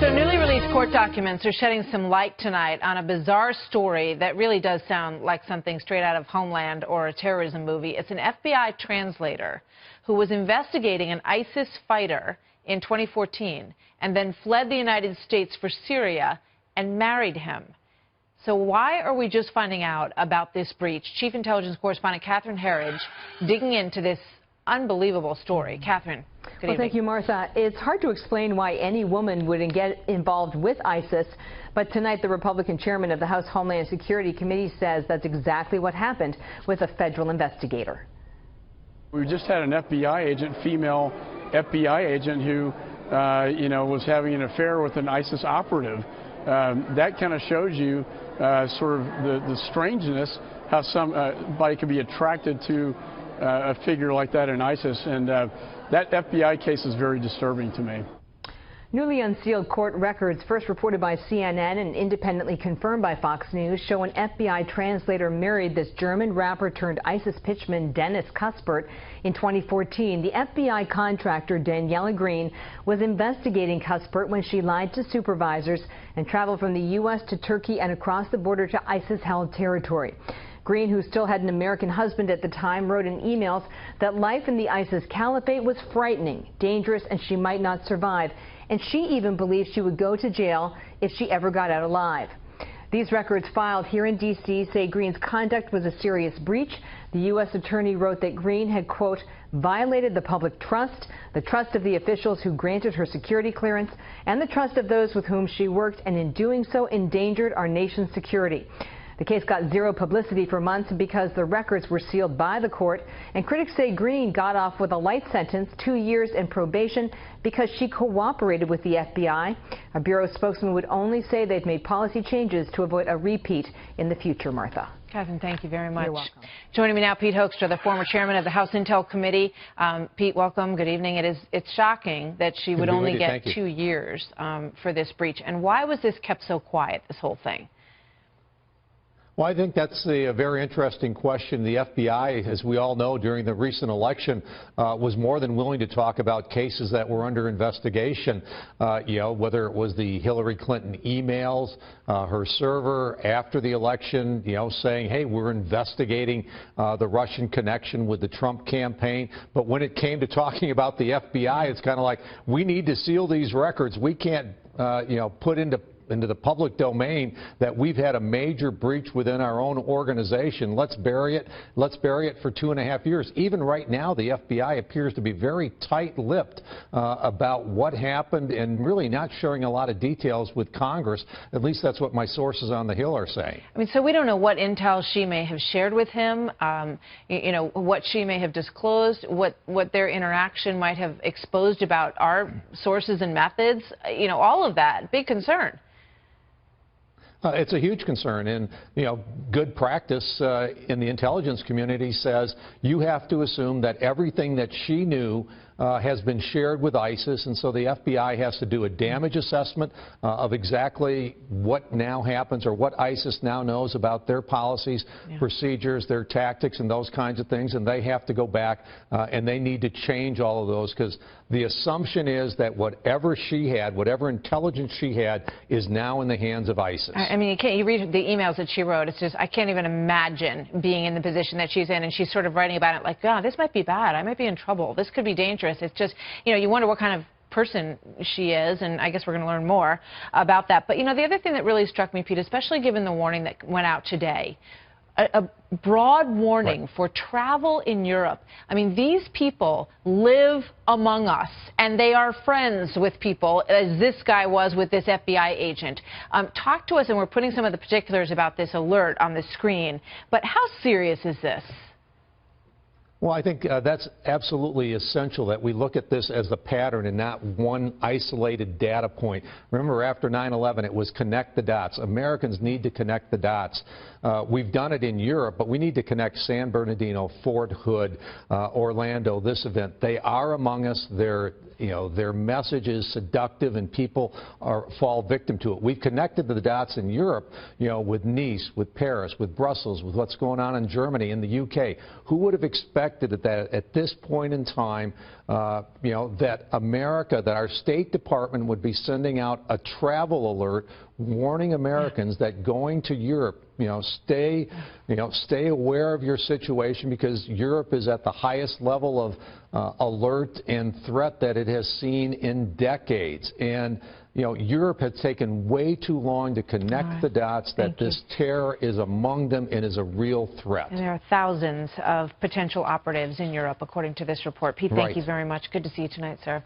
So newly released court documents are shedding some light tonight on a bizarre story that really does sound like something straight out of Homeland or a terrorism movie. It's an FBI translator who was investigating an ISIS fighter in 2014 and then fled the United States for Syria and married him. So why are we just finding out about this breach? Chief Intelligence Correspondent Catherine Herridge digging into this unbelievable story. Catherine, good evening. Thank you, Martha. It's hard to explain why any woman would get involved with ISIS, but tonight the Republican chairman of the House Homeland Security Committee says that's exactly what happened with a federal investigator. We just had an FBI agent, female FBI agent, who, was having an affair with an ISIS operative. That kind of shows you sort of the strangeness, how somebody could be attracted to a figure like that in ISIS, and that FBI case is very disturbing to me. Newly unsealed court records, first reported by CNN and independently confirmed by Fox News, show an FBI translator married this German rapper turned ISIS pitchman Dennis Cuthbert in 2014. The FBI contractor Daniela Green was investigating Cuthbert when she lied to supervisors and traveled from the U.S. to Turkey and across the border to ISIS-held territory. Green, who still had an American husband at the time, wrote in emails that life in the ISIS caliphate was frightening, dangerous, and she might not survive. And she even believed she would go to jail if she ever got out alive. These records filed here in D.C. say Green's conduct was a serious breach. The U.S. attorney wrote that Green had, quote, violated the public trust, the trust of the officials who granted her security clearance, and the trust of those with whom she worked, and in doing so endangered our nation's security. The case got zero publicity for months because the records were sealed by the court, and critics say Green got off with a light sentence, 2 years in probation, because she cooperated with the FBI. A bureau spokesman would only say they've made policy changes to avoid a repeat in the future, Martha. Catherine, thank you very much. You're welcome. Joining me now, Pete Hoekstra, the former chairman of the House Intel Committee. Pete, welcome. Good evening. It's shocking that she would only get 2 years for this breach. And why was this kept so quiet, this whole thing? Well, I think that's a very interesting question. The FBI, as we all know, during the recent election, was more than willing to talk about cases that were under investigation, whether it was the Hillary Clinton emails, her server after the election, saying, hey, we're investigating the Russian connection with the Trump campaign. But when it came to talking about the FBI, it's kind of like, we need to seal these records. We can't, put into the public domain that we've had a major breach within our own organization. Let's bury it. Let's bury it for 2.5 years. Even right now, the FBI appears to be very tight-lipped about what happened and really not sharing a lot of details with Congress. At least that's what my sources on the Hill are saying. I mean, so we don't know what intel she may have shared with him, what she may have disclosed, what their interaction might have exposed about our sources and methods, all of that. Big concern. It's a huge concern, and good practice in the intelligence community says you have to assume that everything that she knew has been shared with ISIS, and so the FBI has to do a damage assessment of exactly what now happens or what ISIS now knows about their policies, procedures, their tactics, and those kinds of things, and they have to go back and they need to change all of those, because the assumption is that whatever she had, whatever intelligence she had, is now in the hands of ISIS. I mean, you read the emails that she wrote. It's just, I can't even imagine being in the position that she's in, and she's sort of writing about it like, oh, this might be bad. I might be in trouble. This could be dangerous. It's just, you wonder what kind of person she is, and I guess we're going to learn more about that. But, the other thing that really struck me, Pete, especially given the warning that went out today, a broad warning for travel in Europe. I mean, these people live among us, and they are friends with people, as this guy was with this FBI agent. Talk to us, and we're putting some of the particulars about this alert on the screen. But how serious is this? Well, I think that's absolutely essential that we look at this as a pattern and not one isolated data point. Remember, after 9/11, it was connect the dots. Americans need to connect the dots. We've done it in Europe, but we need to connect San Bernardino, Fort Hood, Orlando, this event. They are among us. They're their message is seductive and people fall victim to it. We've connected the dots in Europe, with Nice, with Paris, with Brussels, with what's going on in Germany, in the UK. Who would have expected that at this point in time, that America, that our State Department would be sending out a travel alert warning Americans that going to Europe, stay aware of your situation, because Europe is at the highest level of alert and threat that it has seen in decades. And Europe has taken way too long to connect the dots that this terror is among them and is a real threat. And there are thousands of potential operatives in Europe, according to this report. Pete, thank you very much. Good to see you tonight, sir.